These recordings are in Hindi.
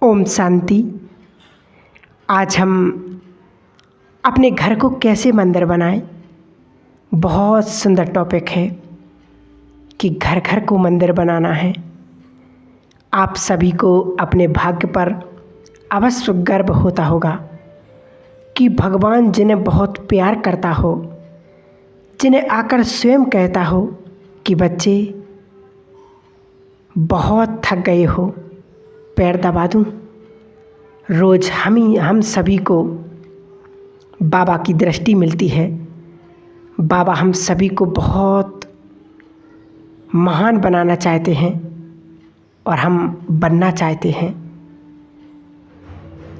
ओम शांति। आज हम अपने घर को कैसे मंदिर बनाएं, बहुत सुंदर टॉपिक है कि घर घर को मंदिर बनाना है। आप सभी को अपने भाग्य पर अवश्य गर्व होता होगा कि भगवान जिन्हें बहुत प्यार करता हो, जिन्हें आकर स्वयं कहता हो कि बच्चे बहुत थक गए हो, पैर दबा दूं। रोज़ हम सभी को बाबा की दृष्टि मिलती है। बाबा हम सभी को बहुत महान बनाना चाहते हैं और हम बनना चाहते हैं।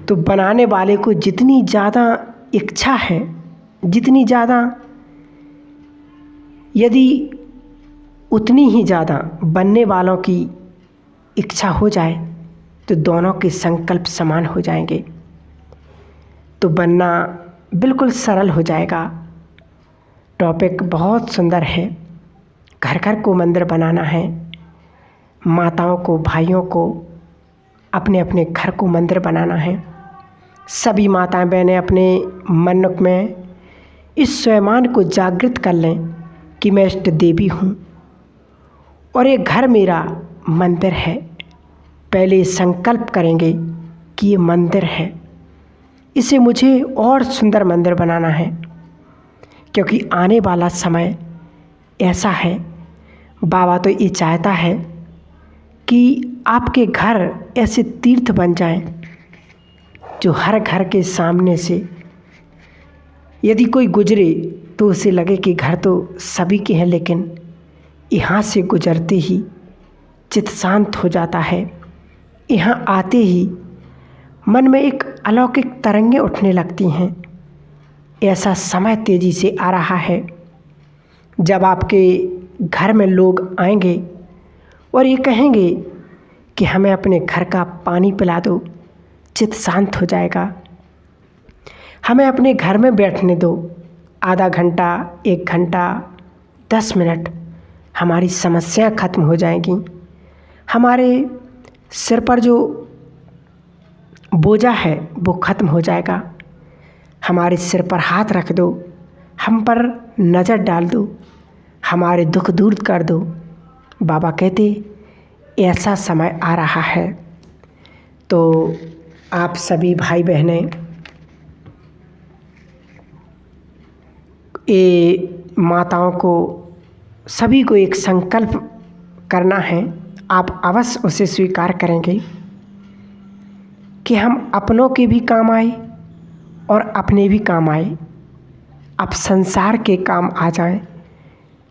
तो बनाने वाले को जितनी ज़्यादा इच्छा है, जितनी ज़्यादा, यदि उतनी ही ज़्यादा बनने वालों की इच्छा हो जाए तो दोनों के संकल्प समान हो जाएंगे, तो बनना बिल्कुल सरल हो जाएगा। टॉपिक बहुत सुंदर है। घर घर को मंदिर बनाना है। माताओं को, भाइयों को अपने अपने घर को मंदिर बनाना है। सभी माताएं बहनें अपने मन में इस स्वयं को जागृत कर लें कि मैं इष्ट देवी हूँ और ये घर मेरा मंदिर है। पहले संकल्प करेंगे कि ये मंदिर है, इसे मुझे और सुंदर मंदिर बनाना है, क्योंकि आने वाला समय ऐसा है। बाबा तो ये चाहता है कि आपके घर ऐसे तीर्थ बन जाएं जो हर घर के सामने से यदि कोई गुजरे तो उसे लगे कि घर तो सभी के हैं, लेकिन यहाँ से गुजरते ही चित्त शांत हो जाता है। यहाँ आते ही मन में एक अलौकिक तरंगें उठने लगती हैं। ऐसा समय तेज़ी से आ रहा है जब आपके घर में लोग आएंगे और ये कहेंगे कि हमें अपने घर का पानी पिला दो, चित्त शांत हो जाएगा। हमें अपने घर में बैठने दो, आधा घंटा, 1 घंटा, 10 मिनट, हमारी समस्याएं खत्म हो जाएंगी। हमारे सिर पर जो बोझा है वो खत्म हो जाएगा। हमारे सिर पर हाथ रख दो, हम पर नज़र डाल दो, हमारे दुख दूर कर दो। बाबा कहते ऐसा समय आ रहा है। तो आप सभी भाई बहनें, ये माताओं को, सभी को एक संकल्प करना है। आप अवश्य उसे स्वीकार करेंगे कि हम अपनों के भी काम आए और अपने भी काम आए, अब संसार के काम आ जाएं,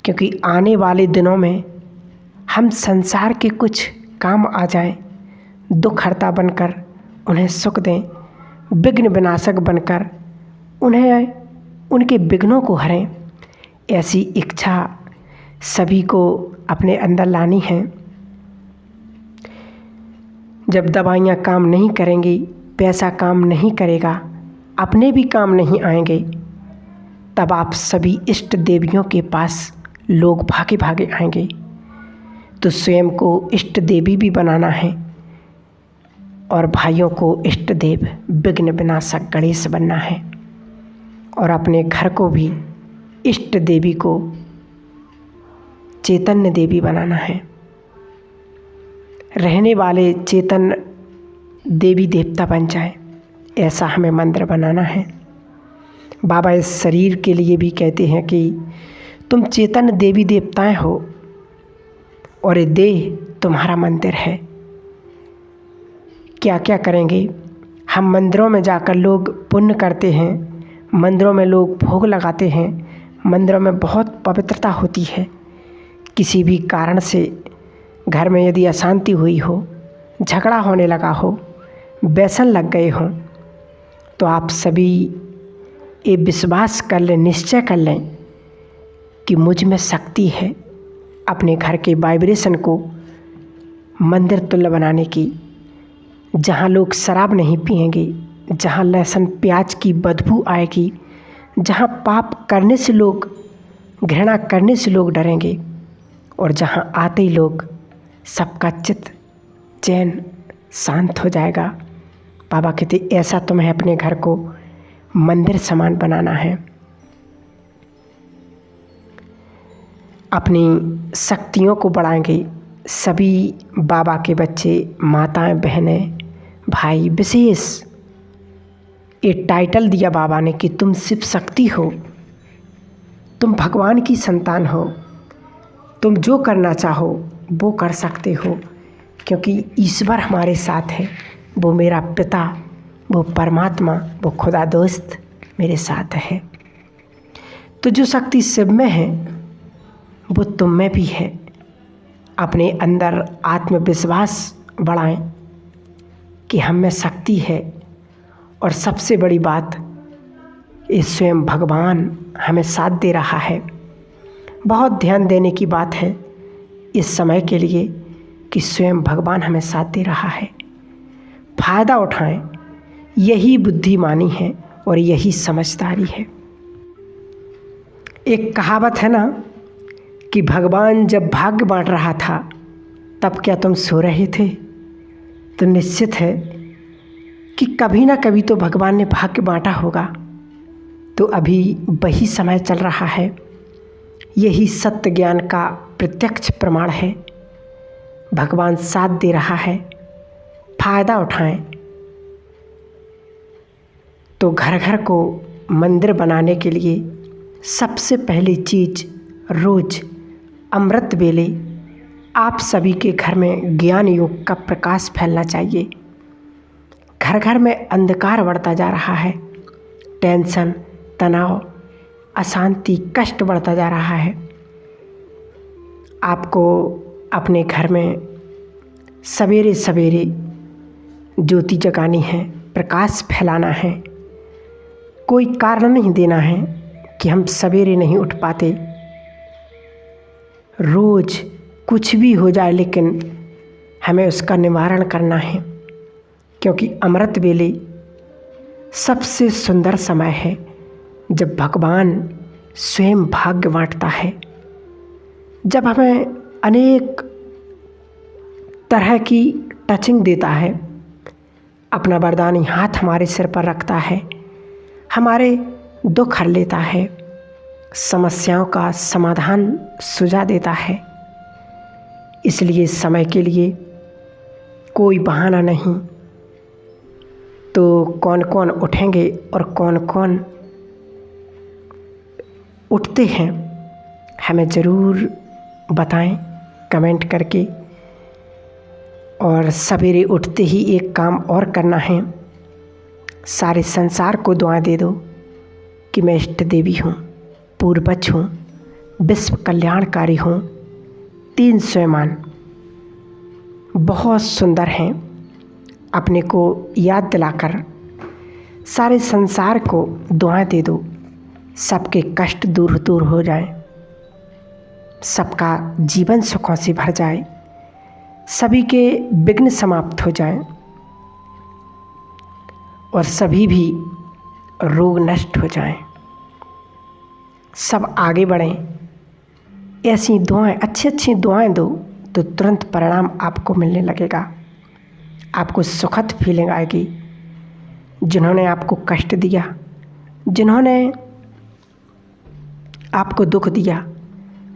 क्योंकि आने वाले दिनों में हम संसार के कुछ काम आ जाएं, दुख हर्ता बनकर उन्हें सुख दें, विघ्न विनाशक बनकर उन्हें उनके विघ्नों को हरें। ऐसी इच्छा सभी को अपने अंदर लानी है। जब दवाइयाँ काम नहीं करेंगी, पैसा काम नहीं करेगा, अपने भी काम नहीं आएंगे, तब आप सभी इष्ट देवियों के पास लोग भागे भागे आएंगे। तो स्वयं को इष्ट देवी भी बनाना है और भाइयों को इष्ट देव विघ्न विनाशक गणेश बनना है और अपने घर को भी इष्ट देवी को चैतन्य देवी बनाना है। रहने वाले चेतन देवी देवता बन जाए, ऐसा हमें मंदिर बनाना है। बाबा इस शरीर के लिए भी कहते हैं कि तुम चेतन देवी देवताएं हो और ये देह तुम्हारा मंदिर है। क्या क्या करेंगे हम? मंदिरों में जाकर लोग पुण्य करते हैं, मंदिरों में लोग भोग लगाते हैं, मंदिरों में बहुत पवित्रता होती है। किसी भी कारण से घर में यदि अशांति हुई हो, झगड़ा होने लगा हो, व्यसन लग गए हों, तो आप सभी ये विश्वास कर लें, निश्चय कर लें कि मुझ में शक्ति है अपने घर के वाइब्रेशन को मंदिर तुल्य बनाने की। जहाँ लोग शराब नहीं पिएंगे, जहाँ लहसुन प्याज की बदबू आएगी, जहाँ पाप करने से लोग, घृणा करने से लोग डरेंगे और जहाँ आते ही लोग सबका चित्त चैन शांत हो जाएगा। बाबा कहते ऐसा तुम्हें अपने घर को मंदिर समान बनाना है। अपनी शक्तियों को बढ़ाएंगे। सभी बाबा के बच्चे, माताएं, बहनें, भाई, विशेष ये टाइटल दिया बाबा ने कि तुम शिव शक्ति हो, तुम भगवान की संतान हो, तुम जो करना चाहो वो कर सकते हो, क्योंकि ईश्वर हमारे साथ है। वो मेरा पिता, वो परमात्मा, वो खुदा दोस्त मेरे साथ है। तो जो शक्ति शिव में है वो तुम में भी है। अपने अंदर आत्मविश्वास बढ़ाएं कि हम में शक्ति है। और सबसे बड़ी बात, ये स्वयं भगवान हमें साथ दे रहा है। बहुत ध्यान देने की बात है इस समय के लिए कि स्वयं भगवान हमें साथ दे रहा है। फ़ायदा उठाएं, यही बुद्धिमानी है और यही समझदारी है। एक कहावत है ना कि भगवान जब भाग्य बांट रहा था तब क्या तुम सो रहे थे? तो निश्चित है कि कभी ना कभी तो भगवान ने भाग्य बांटा होगा। तो अभी वही समय चल रहा है। यही सत्य ज्ञान का प्रत्यक्ष प्रमाण है। भगवान साथ दे रहा है, फ़ायदा उठाएं। तो घर घर को मंदिर बनाने के लिए सबसे पहली चीज़, रोज़ अमृत वेले आप सभी के घर में ज्ञान योग का प्रकाश फैलना चाहिए। घर घर में अंधकार बढ़ता जा रहा है। टेंशन, तनाव, अशांति, कष्ट बढ़ता जा रहा है। आपको अपने घर में सवेरे सवेरे ज्योति जगानी है, प्रकाश फैलाना है। कोई कारण नहीं देना है कि हम सवेरे नहीं उठ पाते। रोज़ कुछ भी हो जाए लेकिन हमें उसका निवारण करना है, क्योंकि अमृत वेले सबसे सुंदर समय है जब भगवान स्वयं भाग्य बांटता है। जब हमें अनेक तरह की टचिंग देता है, अपना वरदानी हाथ हमारे सिर पर रखता है, हमारे दुख हर लेता है, समस्याओं का समाधान सुझा देता है। इसलिए समय के लिए कोई बहाना नहीं। तो कौन कौन उठेंगे और कौन कौन उठते हैं हमें ज़रूर बताएं कमेंट करके। और सवेरे उठते ही एक काम और करना है, सारे संसार को दुआ दे दो कि मैं इष्ट देवी हूँ, पूर्वज हूँ, विश्व कल्याणकारी हूँ। 3 स्वयमान बहुत सुंदर हैं। अपने को याद दिलाकर सारे संसार को दुआ दे दो, सबके कष्ट दूर दूर हो जाए, सबका जीवन सुखों से भर जाए, सभी के विघ्न समाप्त हो जाएं और सभी भी रोग नष्ट हो जाएं, सब आगे बढ़ें। ऐसी दुआएं, अच्छी अच्छी दुआएं दो तो तुरंत परिणाम आपको मिलने लगेगा। आपको सुखद फीलिंग आएगी। जिन्होंने आपको कष्ट दिया, जिन्होंने आपको दुख दिया,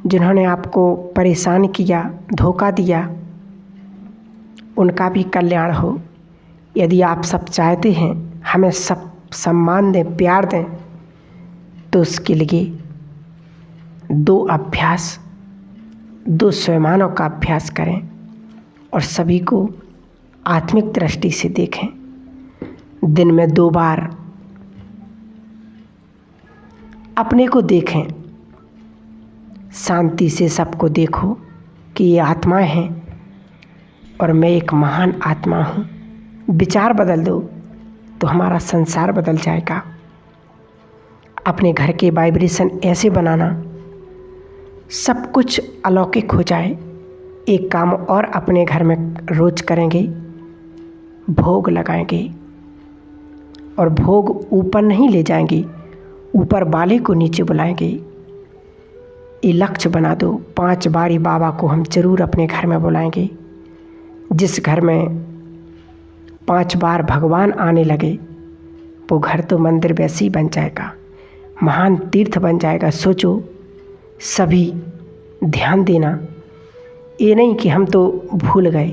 जिन्होंने आपको परेशान किया, धोखा दिया, उनका भी कल्याण हो। यदि आप सब चाहते हैं हमें सब सम्मान दें, प्यार दें, तो उसके लिए 2 अभ्यास, 2 स्वयमानों का अभ्यास करें और सभी को आत्मिक दृष्टि से देखें। दिन में 2 बार अपने को देखें, शांति से सबको देखो कि ये आत्माएं हैं और मैं एक महान आत्मा हूँ। विचार बदल दो तो हमारा संसार बदल जाएगा। अपने घर के वाइब्रेशन ऐसे बनाना सब कुछ अलौकिक हो जाए। एक काम और अपने घर में रोज़ करेंगे, भोग लगाएंगे और भोग ऊपर नहीं ले जाएंगे, ऊपर वाले को नीचे बुलाएंगे। ये लक्ष्य बना दो। 5 बारी बाबा को हम ज़रूर अपने घर में बुलाएंगे। जिस घर में 5 बार भगवान आने लगे, वो घर तो मंदिर वैसे ही बन जाएगा, महान तीर्थ बन जाएगा। सोचो, सभी ध्यान देना, ये नहीं कि हम तो भूल गए।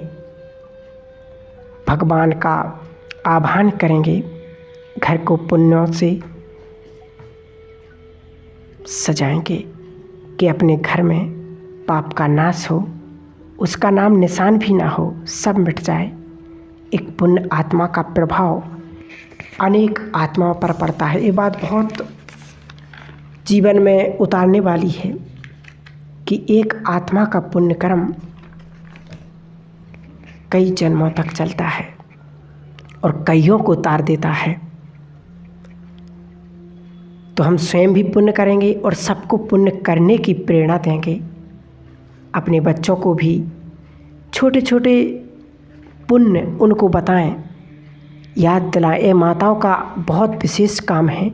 भगवान का आह्वान करेंगे, घर को पुण्यों से सजाएंगे कि अपने घर में पाप का नाश हो, उसका नाम निशान भी ना हो, सब मिट जाए। एक पुण्य आत्मा का प्रभाव अनेक आत्माओं पर पड़ता है। ये बात बहुत जीवन में उतारने वाली है कि एक आत्मा का पुण्य कर्म कई जन्मों तक चलता है और कईयों को उतार देता है। तो हम स्वयं भी पुण्य करेंगे और सबको पुण्य करने की प्रेरणा देंगे। अपने बच्चों को भी छोटे छोटे पुण्य उनको बताएं, याद दिलाएं। ये माताओं का बहुत विशेष काम है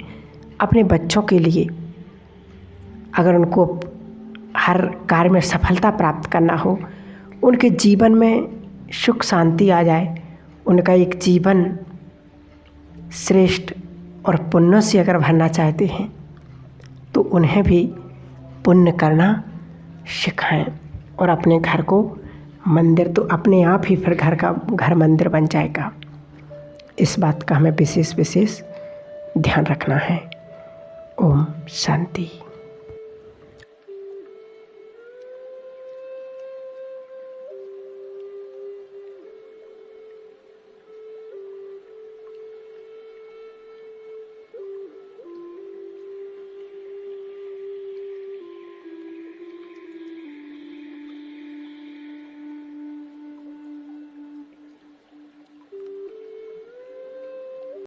अपने बच्चों के लिए। अगर उनको हर कार्य में सफलता प्राप्त करना हो, उनके जीवन में सुख शांति आ जाए, उनका एक जीवन श्रेष्ठ और पुण्यों से अगर भरना चाहते हैं तो उन्हें भी पुण्य करना सिखाएं और अपने घर को मंदिर, तो अपने आप ही फिर घर मंदिर बन जाएगा। इस बात का हमें विशेष ध्यान रखना है। ओम शांति।